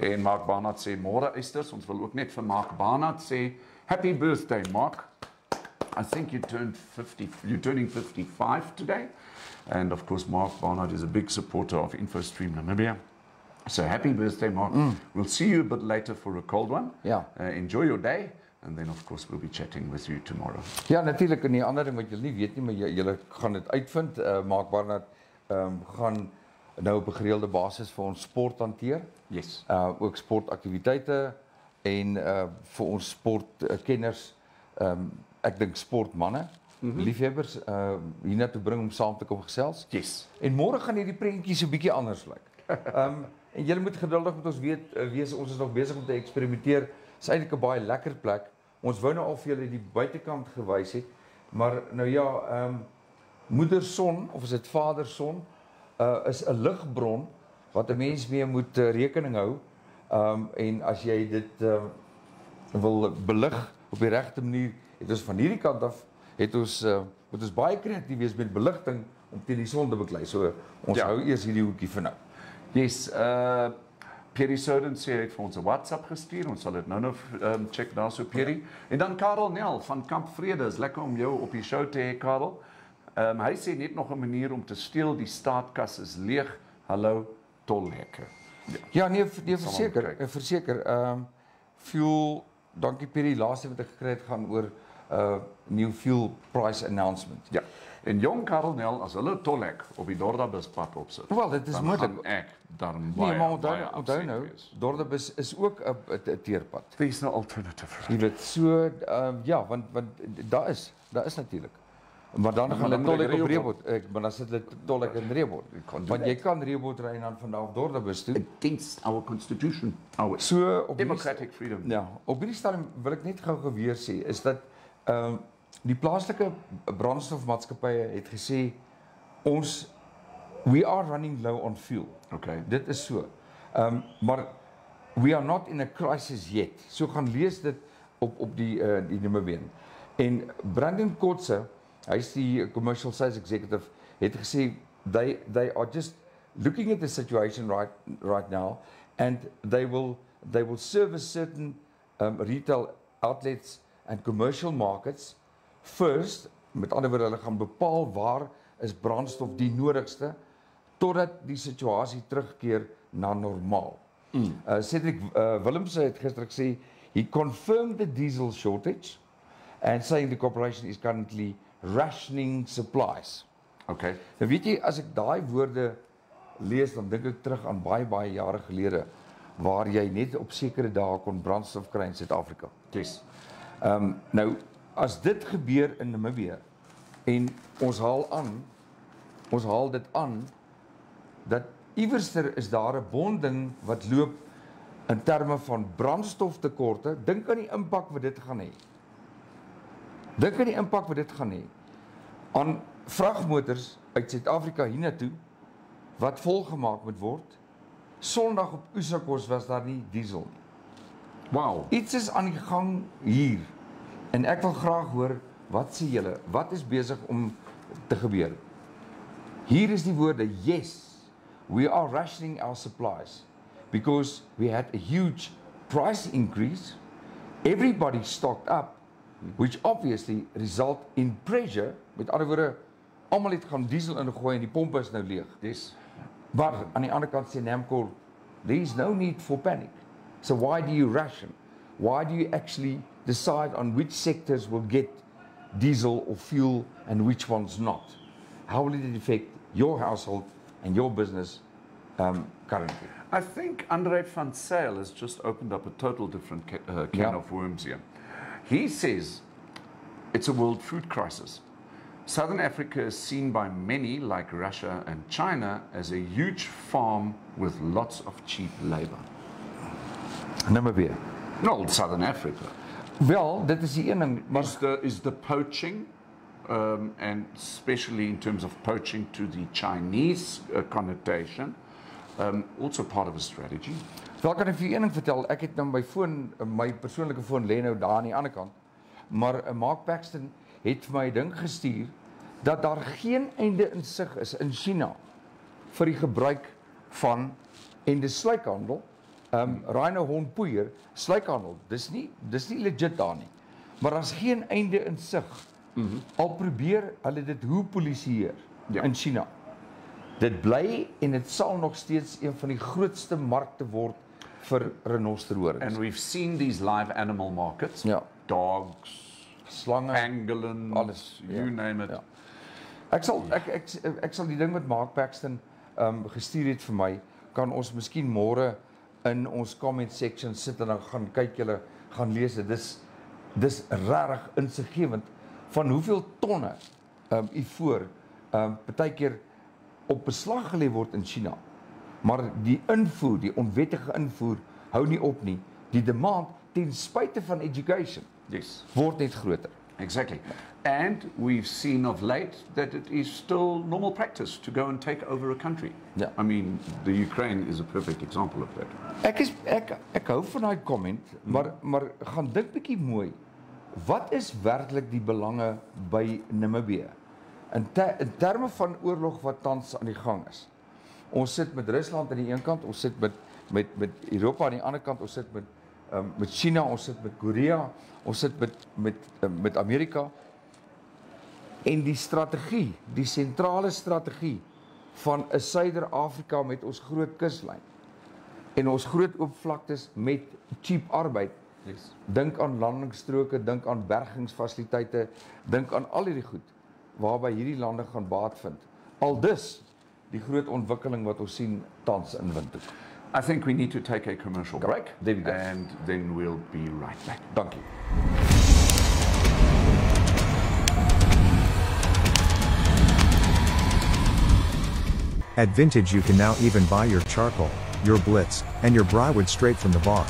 En Mark Barnard sê, môre Eisters, ons wil ook net vir Mark Barnard sê, happy birthday, Mark. I think you're turning 55 today. And of course, Mark Barnard is a big supporter of InfoStream Namibia. So happy birthday, Mark. We'll see you a bit later for a cold one. Enjoy your day. And then, of course, we'll be chatting with you tomorrow. Ja, natuurlijk. En die andere ding wat julle nie weet nie, maar julle gaan dit uitvind. Mark Barnard gaan nou op 'n gereelde basis vir ons sport hanteer. Yes. Ook sportaktiwiteite en vir ons sportkenners, ek dink sportmanne, liefhebbers, hiernatoe bring om saam te kom gesels. Yes. En môre gaan hierdie prentjies 'n bietjie anders lyk. En julle moet geduldig met ons wees, ons is nog besig om te eksperimenteer. Is eintlik 'n baie lekker plek. Ons wou nou al vir julle die buitekant gewys het, maar nou ja, moeder son of is dit vader son, is 'n ligbron wat 'n mens mee moet rekening hou. En as jy dit wil belig op die regte manier, het ons van hierdie kant af moet ons baie kreatief wees met beligting om teen die son te beklei. So ons hou eers hierdie hoekie vir nou. Yes, Perry Souden sê hy het vir ons 'n WhatsApp gestuur. Ons sal dit nou check daar so Perry. En dan Karel Nel van Kamp Vrede. Is lekker om jou op die show te hê, Karel. Hy sê net nog 'n manier om te steel, die staatkas is leeg. Hallo tolhekke. Ja, nee, verseker. Fuel, dankie Perry, laaste wat ek gekry het gaan oor new fuel price announcement. Ja. En jong Karel Nel, as hulle tolhek op die Dordabus-pad opsit. Wel, dit is moontlik. Dan ek dan baie. Nee, maar onthou nou, Dordabus is ook 'n teerpad. There's no alternative. Jy weet, so ja, want daar is natuurlik. Maar dan gaan hulle tolhek op Reebot. Maar dan sit hulle tolhek in Reebot. Want jy kan Reebot ry en dan vanaf Dordabus toe. Against our constitution, our democratic freedom. Ja, op hierdie stadium wil ek net gou weer sê is dat die plaaslike brandstofmaatskappye het gesê we are running low on fuel. Okay. Dit is so. Maar we are not in a crisis yet. So gaan lees dit op die Namibian. En Brandon Kotze, hy is die commercial sales executive, het gesê they are just looking at the situation right now and they will service certain retail outlets and commercial markets first, met ander woorde, hulle gaan bepaal waar is brandstof die nodigste totdat die situasie terugkeer na normaal. Cedric Willemse het gister gesê he confirmed the diesel shortage and saying the corporation is currently rationing supplies. Okay. Nou weet jy, as ek daai woorde lees, dan dink ek terug aan baie jare gelede waar jy net op sekere dae kon brandstof kry in Suid-Afrika. Yes. Nou, as dit gebeur in Namibië En ons haal dit aan, dat iewerster is daar 'n bonding wat loop in terme van brandstoftekorte. Dink aan die impak wat dit gaan hê. Dink aan die impak wat dit gaan hê aan vragmotors uit Suid-Afrika hiernatoe wat volgemaak moet word. Sondag op Oesakos was daar nie diesel nie. Wow. Iets is aan die gang hier. En ek wil graag hoor, wat sê julle? Wat is besig om te gebeur? Hier is die woorde, yes, we are rationing our supplies because we had a huge price increase. Everybody stocked up, which obviously result in pressure. Met ander woorde, almal het gaan diesel ingooi en die pompe is nou leeg. Yes. Maar aan die ander kant sê Namco, there is no need for panic. So why do you ration? Why do you actually decide on which sectors will get diesel or fuel and which ones not? How will it affect your household and your business currently? I think Andre van Zyl has just opened up a total different can of worms here. He says it's a world food crisis. Southern Africa is seen by many, like Russia and China, as a huge farm with lots of cheap labor. Namibia. No, Southern Africa. Wel, dit is die een ding, maar Is the poaching, and especially in terms of poaching to the Chinese connotation, also part of a strategy? wel kan ek vir een ding vertel, ek het nou my persoonlike foon lê nou daar aan die ander kant, maar Mark Paxton het vir my 'n ding gestuur, dat daar geen einde in sig is in China vir die gebruik van, en die sluikhandel, rhino honpoeier, sluikhandel, dis nie legit daar nie, maar daar's geen einde in sig, al probeer hulle dit hoe polisieer in China. Dit bly en dit sal nog steeds een van die grootste markte word vir renosterhorings. And we've seen these live animal markets, dogs, slange, pangolins, alles, you name it. Ja. Ek sal die ding wat Mark Paxton gestuur het vir my, kan ons miskien môre in ons comment section sit en dan gaan kyk julle, gaan lees dit. Dis regtig insiggewend van hoeveel tonne ivoor partykeer op beslag gelê word in China. Maar die invoer, die onwettige invoer hou nie op nie. Die demand ten spyte van education word net groter. Exactly. And we've seen of late that it is still normal practice to go and take over a country. Yeah. I mean, the Ukraine is a perfect example of that. Ek hou van daai comment, maar gaan dink bietjie mooi. Wat is werklik die belange by Namibië? In terme van oorlog wat tans aan die gang is. Ons sit met Rusland aan die een kant, ons sit met Europa aan die ander kant, ons sit met China, ons sit met Korea, ons sit met Amerika. En die strategie, die sentrale strategie van 'n Suider-Afrika met ons groot kuslyn en ons groot oop vlaktes met cheap arbeid. Dink aan landingsstroke, dink aan bergingsfasiliteite, dink aan al hierdie goed waarby hierdie lande gaan baat vind. Aldus die groot ontwikkeling wat ons sien tans in Windhoek. I think we need to take a commercial break, there we go. And then we'll be right back. Dankie. At Vintage you can now even buy your charcoal, your blitz, and your brywood straight from the bar.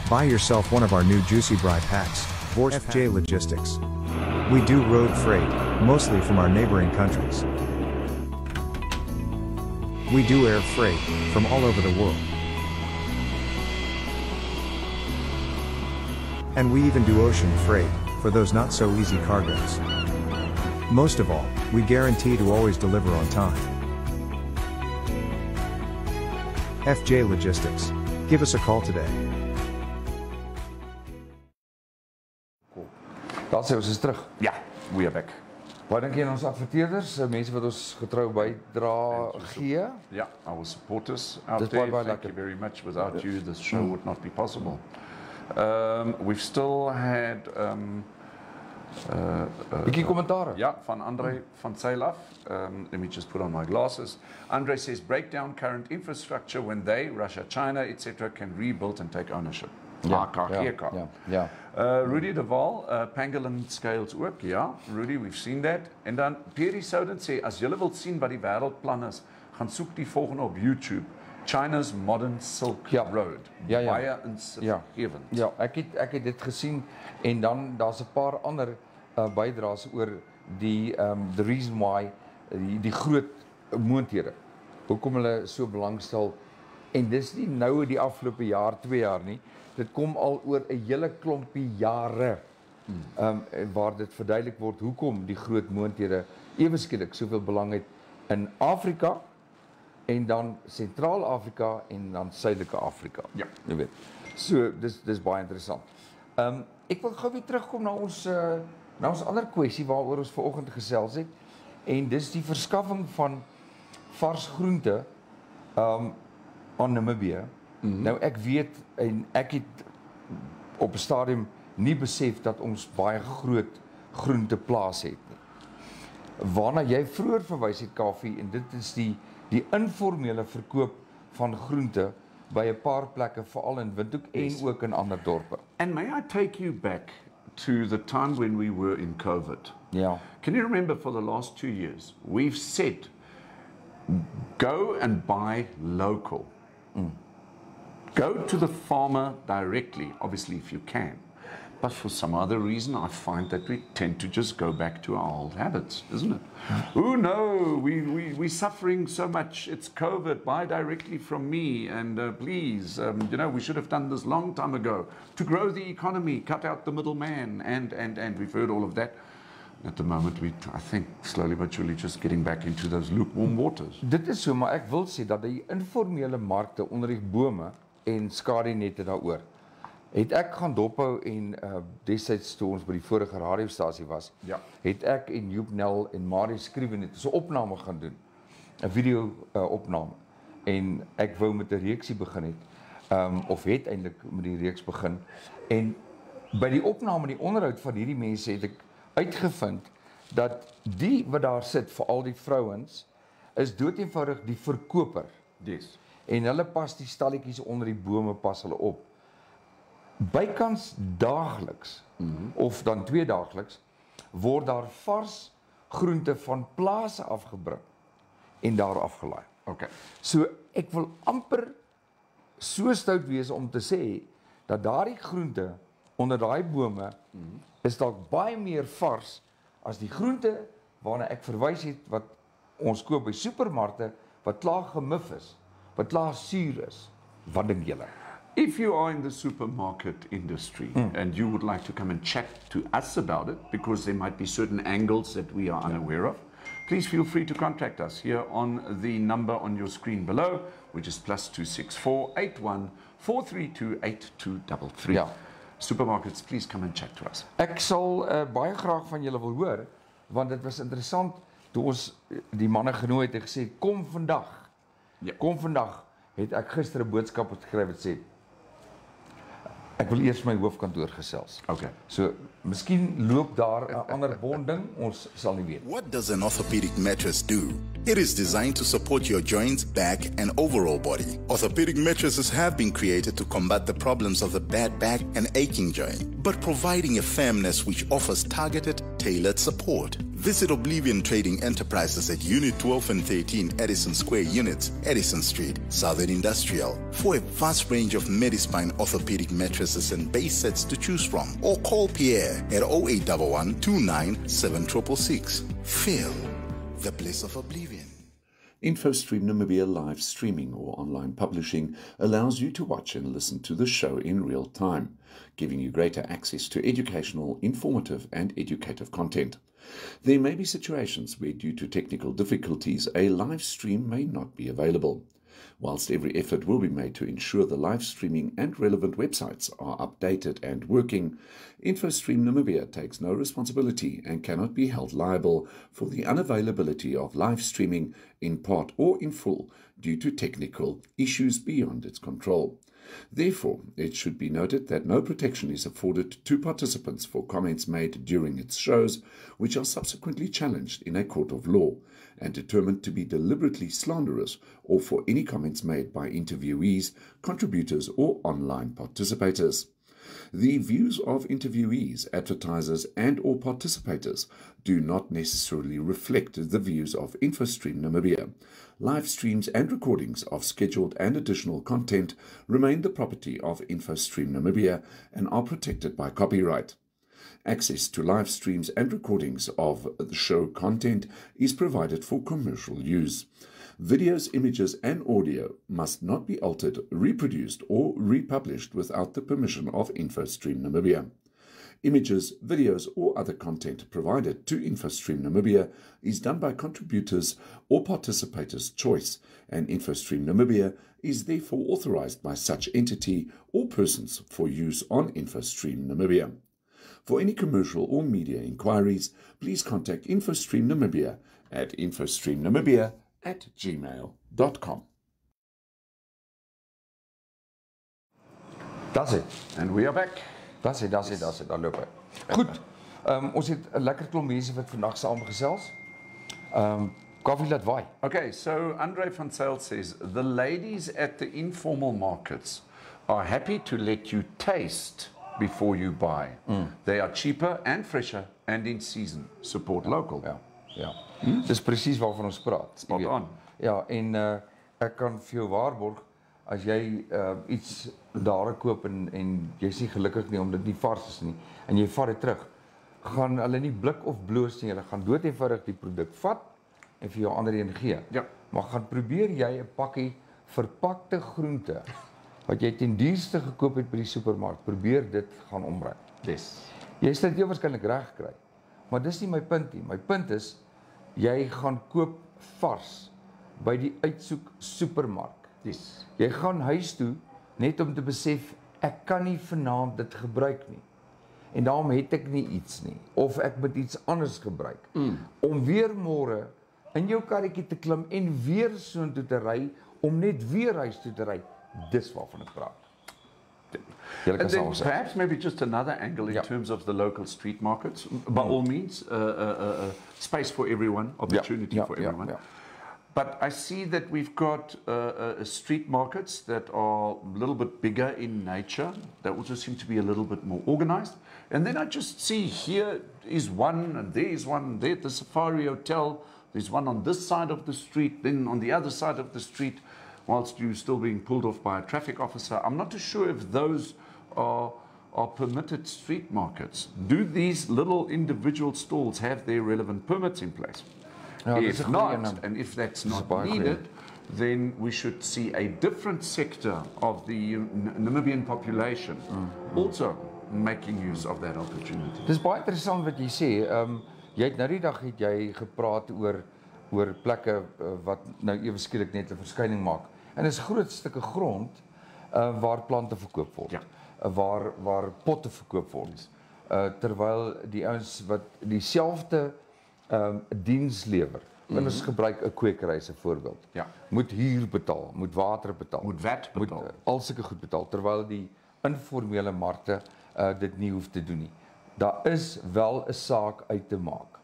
Buy yourself one of our new Juicy Bry packs, for FJ Logistics. We do road freight, mostly from our neighboring countries. We do air freight, from all over the world. And we even do ocean freight, for those not so easy cargoes. Most of all, we guarantee to always deliver on time. FJ Logistics. Give us a call today. Daar sê ons is terug. Yeah, we are back. Wat dink jy aan ons adverteerders, mense wat ons getrou bydra gee? Yeah, our supporters out Dis there, baie thank you lekker. very much. Without you, this show would not be possible. We've still had Bietjie kommentare. yeah, van Andre van Zyl af. Let me just put on my glasses. Andre says, break down current infrastructure when they, Russia, China, etc., can rebuild and take ownership. Ja. Rudy de Waal, pangolin scales ook, ja. Rudy, we've seen that. En dan Perry Souden sê, as julle wil sien wat die wêreldplan is, gaan soek die volgende op YouTube. China's Modern Silk Road. Baie insiggewend. Ja, ek het dit gesien en dan daar's 'n paar ander bydraes oor die the reason why die groot moonthede. Hoekom hulle so belangstel en dis nie nou die afgelope jaar, 2 jaar nie. Dit kom al oor 'n hele klompie jare. Waar dit verduidelik word hoekom die groot moonthede ewe skielik soveel belang het in Afrika en dan Sentraal-Afrika en dan Suidelike Afrika. Ja, jy weet. So dis baie interessant. Ek wil gou weer terugkom na ons ander kwessie waaroor ons vanoggend gesels het en dis die verskaffing van vars groente aan Namibië. Nou ek weet en ek het op 'n stadium nie besef dat ons baie groot groenteplase het nie. Waarna jy vroeër verwys het, Kaufee, en dit is die informele verkoop van groente by 'n paar plekke, veral in Windhoek en ook in ander dorpe. And may I take you back to the time when we were in COVID? Ja. Can you remember for the last 2 years, we've said, go and buy local. Go to the farmer directly, obviously if you can. But for some other reason, I find that we tend to just go back to our old habits, isn't it? Oh no, we're suffering so much. It's COVID. Buy directly from me. And please, we should have done this long time ago to grow the economy, cut out the middleman. And we've heard all of that. At the moment, I think, slowly but surely just getting back into those lukewarm waters. Dit is so, maar ek wil sê dat die informele markte onder die bome en skadinette daaroor, het ek gaan dophou en destyds toe ons by die vorige radiostasie was, het ek en Joep Nel en Marie Skrywen het so 'n opname gaan doen, 'n video opname, en ek wou met 'n reeksie begin het, of het eintlik met die reeks begin, en by die opname, die onderhoud van hierdie mense het ek uitgevind dat die wat daar sit, veral die vrouens, is doeteenvoudig die verkoper. Yes. En hulle pas die stalletjies onder die bome, pas hulle op. Bykans daagliks, of dan 2 daagliks, word daar vars groente van plase afgebring en daar afgelaai. Okay. So ek wil amper so stout wees om te sê dat daardie groente onder daai bome is dalk baie meer vars as die groente waarna ek verwys het wat ons koop by supermarkte wat klaar gemif is, wat klaar suur is. Wat dink julle? If you are in the supermarket industry and you would like to come and chat to us about it, because there might be certain angles that we are unaware of, please feel free to contact us here on the number on your screen below, which is +264 81 432 8233. Ja. Supermarkets, please come and chat to us. Ek sal baie graag van julle wil hoor, want dit was interessant toe ons die manne genooi het en gesê, kom vandag. Ja. Kom vandag, het ek gister 'n boodskap geskryf wat sê, ek wil eers my hoofkantoor gesels. Okay. So, miskien loop daar 'n ander bonding, ons sal nie weet. What does an orthopedic mattress do? It is designed to support your joints, back, and overall body. Orthopedic mattresses have been created to combat the problems of the bad back and aching joint, but providing a firmness which offers targeted, tailored support. Visit Oblivion Trading Enterprises at Unit 12 and 13 Edison Square Units, Edison Street, Southern Industrial, for a vast range of Medispine orthopedic mattresses and base sets to choose from, or call Pierre at 0811 29 7666. Feel the bliss of Oblivion. InfoStream Namibia live streaming or online publishing allows you to watch and listen to the show in real time, giving you greater access to educational, informative and educative content. There may be situations where, due to technical difficulties, a live stream may not be available. Whilst every effort will be made to ensure the live streaming and relevant websites are updated and working, InfoStream Namibia takes no responsibility and cannot be held liable for the unavailability of live streaming in part or in full due to technical issues beyond its control. Therefore, it should be noted that no protection is afforded to participants for comments made during its shows, which are subsequently challenged in a court of law and determined to be deliberately slanderous, or for any comments made by interviewees, contributors, or online participators. The views of interviewees, advertisers, and/or participators do not necessarily reflect the views of InfoStream Namibia. Live streams and recordings of scheduled and additional content remain the property of InfoStream Namibia and are protected by copyright. Access to live streams and recordings of the show content is provided for commercial use. Videos, images, and audio must not be altered, reproduced, or republished without the permission of InfoStream Namibia. Images, videos, or other content provided to InfoStream Namibia is done by contributors or participators' choice, and InfoStream Namibia is therefore authorized by such entity or persons for use on InfoStream Namibia. For any commercial or media inquiries, please contact InfoStream Namibia at infostreamnamibia@gmail.com. That's it. And we are back. That's it, daar loop hy. Goed, ons het 'n lekker klomp mense wat vandag saamgesels. Kaufeee laat waai. Okay, so Andre van Zyl says, the ladies at the informal markets are happy to let you taste before you buy. They are cheaper and fresher and in season. Support local. Ja. Dis presies waarvan ons praat. Spot on. Ja, en ek kan vir jou waarborg, as jy iets daar koop en jy's nie gelukkig nie omdat dit nie vars is nie, en jy vat dit terug, gaan hulle nie blik of bloos nie, hulle gaan dood eenvoudig die produk vat en vir jou ander een gee. Ja. Maar gaan probeer jy 'n pakkie verpakte groente wat jy ten duurste gekoop het by die supermark, probeer dit gaan ombring. Yes. Jy sal dit heel waarskynlik reg kry. Maar dis nie my punt nie. My punt is jy gaan koop vars by die uitsoek supermark. Yes. Jy gaan huis toe net om te besef ek kan nie vanaand dit gebruik nie. En daarom het ek nie iets nie of ek moet iets anders gebruik. Om weer môre in jou karretjie te klim en weer soontoe te ry om net weer huis toe te ry. Dis waarvan ek praat. And then perhaps maybe just another angle in terms of the local street markets. By all means, space for everyone, opportunity for everyone. But I see that we've got street markets that are a little bit bigger in nature. They also seem to be a little bit more organized. And then I just see here is one, and there is one, there at the Safari Hotel. There's one on this side of the street, then on the other side of the street, whilst you're still being pulled off by a traffic officer. I'm not too sure if those are permitted street markets. Do these little individual stalls have their relevant permits in place? If not, and if that's not needed, then we should see a different sector of the Namibian population also making use of that opportunity. Dis baie interessant wat jy sê. Jy het nou die dag het jy gepraat oor plekke wat nou ewe skielik net 'n verskyning maak. En dis groot stukke grond waar plante verkoop word. Waar potte verkoop word. Terwyl die ouens wat dieselfde diens lewer. Ons gebruik 'n kwekery as 'n voorbeeld. Moet huur betaal, moet water betaal, moet wet betaal, moet al sulke goed betaal, terwyl die informele markte dit nie hoef te doen nie. Daar is wel 'n saak uit te maak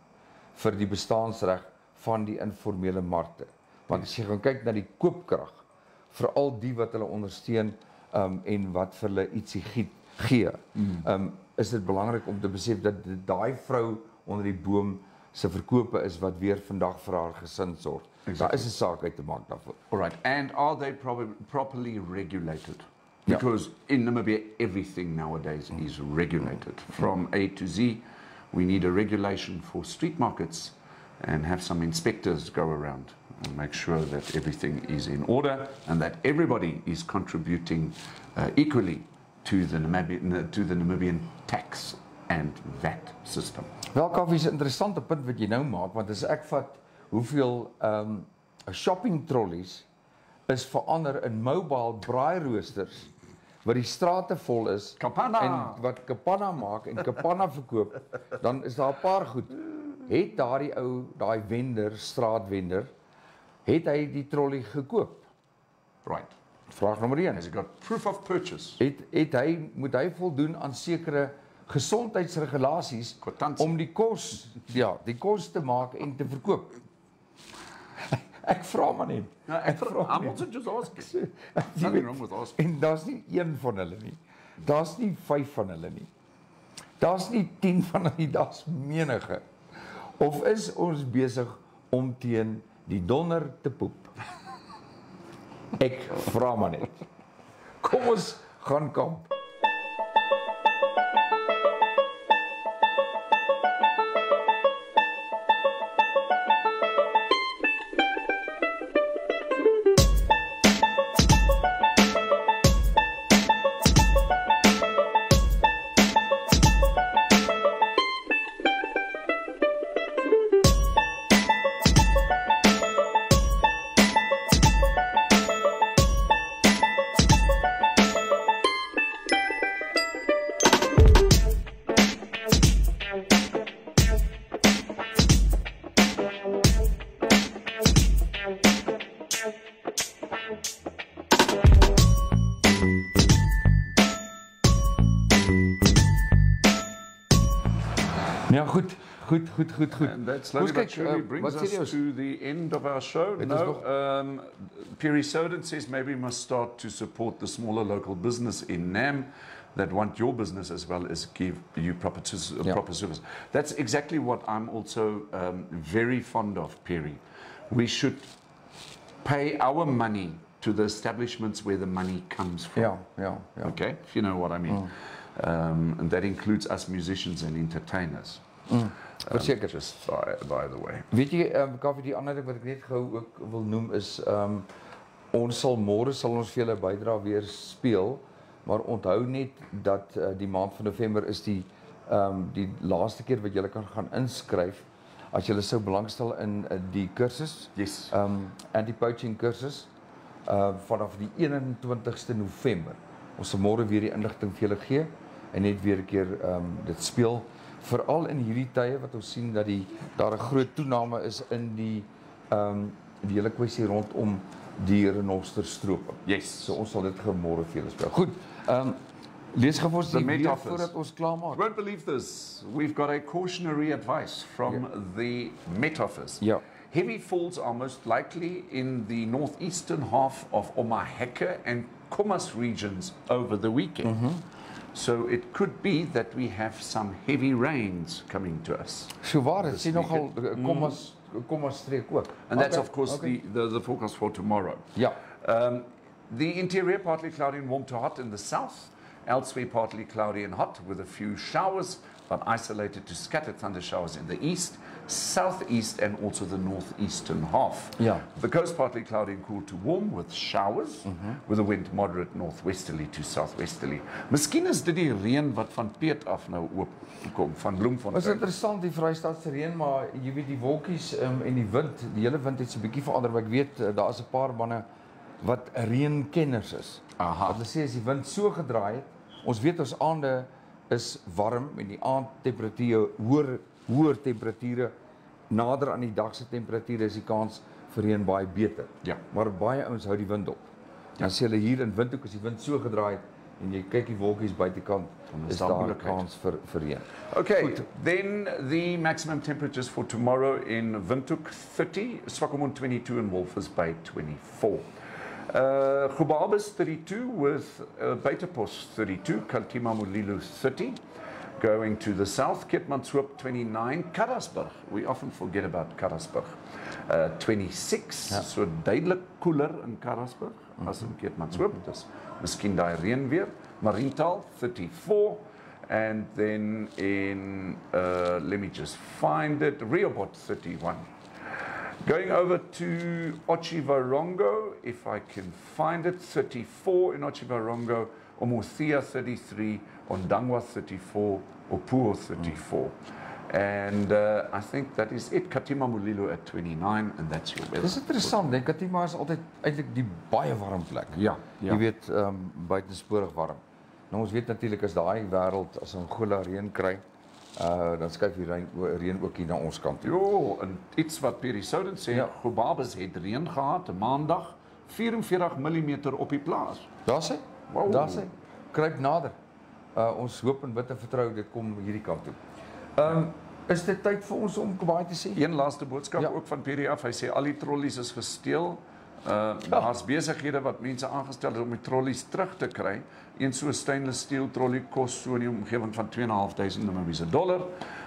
vir die bestaansreg van die informele markte. Want as jy gaan kyk na die koopkrag, veral die wat hulle ondersteun en wat vir hulle ietsie gee, is dit belangrik om te besef dat daai vrou onder die boom se verkope is wat weer vandag vir haar gesin sorg. Daar is 'n saak uit te maak daarvoor. All right, and are they properly regulated? Because in Namibia, everything nowadays is regulated. From A to Z, we need a regulation for street markets and have some inspectors go around and make sure that everything is in order and that everybody is contributing equally to the Namibian tax and VAT system. Wel, Kaufeee, is 'n interessante punt wat jy nou maak, want as ek vat hoeveel shopping trollies is verander in mobile braai roosters wat die strate vol is en wat kapanna maak en kapanna verkoop, dan is daar 'n paar goed. Het daardie ou, daai vendor, straatvendor, het hy die trolley gekoop? Right. Vraag nommer 1. Has he got proof of purchase? Moet hy voldoen aan sekere gesondheidsregulasies om die kos te maak en te verkoop? Ek vra maar net. I'm also just asking. Nothing wrong with asking. En daar's nie een van hulle nie daar's nie 5 van hulle nie. Daar's nie 10 van hulle nie, daar's menige. Of is ons besig om teen die donder te poep? Ek vra maar net. Kom ons gaan kamp. Ja, goed. And that slowly but surely brings us to the end of our show. No, Pierre Soden says maybe we must start to support the smaller local business in Nam that want your business as well as give you proper service. That's exactly what I'm also very fond of, Pierre. We should pay our money to the establishments where the money comes from. Yeah. Okay, if you know what I mean. And that includes us musicians and entertainers. Just by the way. Weet jy, Kaffee, die ander ding wat ek net gou ook wil noem is, ons sal môre sal ons vir julle bydra weer speel, maar onthou net dat die maand van November is die laaste keer wat julle kan gaan inskryf as julle sou belangstel in die kursus. Yes. Anti-poaching kursus vanaf die 21ste November. Ons sal môre weer die inligting vir julle gee en net weer 'n keer dit speel. Veral in hierdie tye wat ons sien dat daar 'n groot toename is in die hele kwessie rondom die renosterstroping. Yes. So ons sal dit môre vir julle speel. Goed. Lees gou ons die weer voordat ons klaar maak. You won't believe this. We've got a cautionary advice from the Met Office. Yeah. Heavy falls are most likely in the northeastern half of Omaheke and Khomas regions over the weekend. So it could be that we have some heavy rains coming to us. So waar is dit nogal Khomas streek ook. And that's of course the forecast for tomorrow. Yeah. The interior partly cloudy and warm to hot in the south. Elsewhere partly cloudy and hot with a few showers, but isolated to scattered thunder showers in the east, southeast and also the northeastern half. Yeah. The coast partly cloudy and cool to warm with showers, with a wind moderate northwesterly to southwesterly. Miskien is dit die reën wat van Peet af nou oopkom, van Bloemfontein. Dit is interessant die Vrystaatse reën, maar jy weet die wolkies en die wind, die hele wind het so 'n bietjie verander, maar ek weet daar is 'n paar manne wat reënkenners is. Wat hulle sê as die wind so gedraai het, ons weet ons aande is warm en die aandtemperature hoër temperature nader aan die dagse temperature is die kans vir reën baie beter. Ja. Maar baie ouens hou die wind op. Dan sê hulle hier in Windhoek as die wind so gedraai het en jy kyk die wolkies buitekant, is daar 'n kans vir reën. Okay, goed. Then the maximum temperatures for tomorrow in Windhoek 30, Swakopmund 22 and Walvis Bay 24. Gubabis 32 with Beitapos 32, Kaltima Mulilo 30. Going to the south, Keetmanshoop 29, Karasburg. We often forget about Karasburg. 26, so duidelik koeler in Karasburg as in Keetmanshoop. Dus miskien daai reën weer. Mariental 34. And then in, let me just find it, Rehoboth 31. Going over to Otjiwarongo, if I can find it, 34 in Otjiwarongo, Omuthia 33, Ondangwa 34, Opuo 34. And I think that is it. Katima Mulilo at 29, and that's your weather. Dis interessant, nee, Katima is altyd eintlik die baie warm plek. Ja. Jy weet, buitensporig warm. Nou ons weet natuurlik as daai wêreld as Angola reën kry, dan skuif die reën ook hier na ons kant toe. Jo, en iets wat Pierre Soden sê, Gubabis het reën gehad, maandag, 44 mm op die plaas. Daar sê, wow. Daar sê, kruip nader. Ons hoop en bid en vertrou, dit kom hierdie kant toe. Is dit tyd vir ons om baie te sê? Een laaste boodskap ook van Pierre af, hy sê al die trollies is gesteel, Daar's besighede wat mense aangestel het om die trollies terug te kry. Een so stainless steel trolley kos so in die omgewing van $2.500 Namibiese dollar.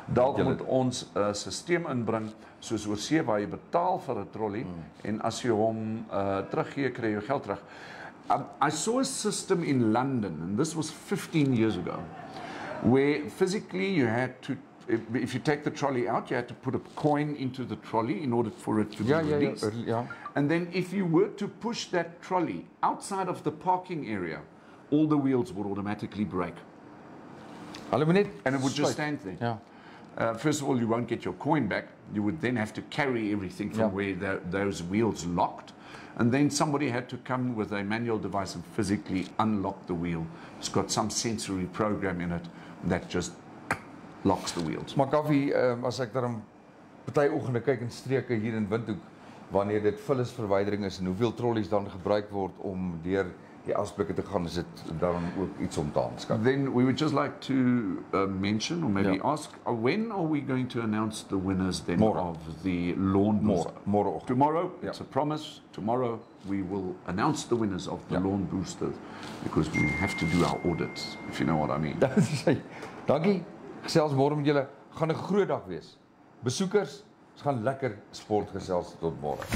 Dalk moet ons 'n stelsel inbring soos oor see waar jy betaal vir 'n trolley en as jy hom teruggee, kry jy jou geld terug. I saw a system in London, and this was 15 years ago, where physically you had to, if you take the trolley out, you had to put a coin into the trolley in order for it to be released. And then if you were to push that trolley outside of the parking area, all the wheels would automatically break. And it would just stand there. First of all, you won't get your coin back. You would then have to carry everything from where those wheels locked. And then somebody had to come with a manual device and physically unlock the wheel. It's got some sensory program in it that just locks the wheels. Maar Kaufee, as ek daarom party oggende kyk in streke hier in Windhoek, wanneer dit vullisverwydering is en hoeveel trollies dan gebruik word om deur die aspekte te gaan, is dit dan ook iets om te aanskat. Then we would just like to mention or maybe ask, when are we going to announce the winners then of the lawn booster? Tomorrow, it's a promise. Tomorrow we will announce the winners of the lawn booster because we have to do our audits, if you know what I mean. Dankie. Gesels môre met julle. Gaan 'n groot dag wees. Besoekers, ons gaan lekker sport gesels tot môre.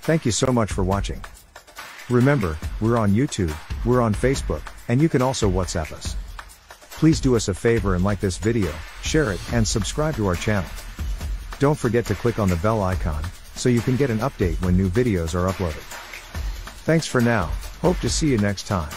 Thank you so much for watching. Remember, we're on YouTube, we're on Facebook, and you can also WhatsApp us. Please do us a favor and like this video, share it, and subscribe to our channel. Don't forget to click on the bell icon, so you can get an update when new videos are uploaded. Thanks for now, hope to see you next time.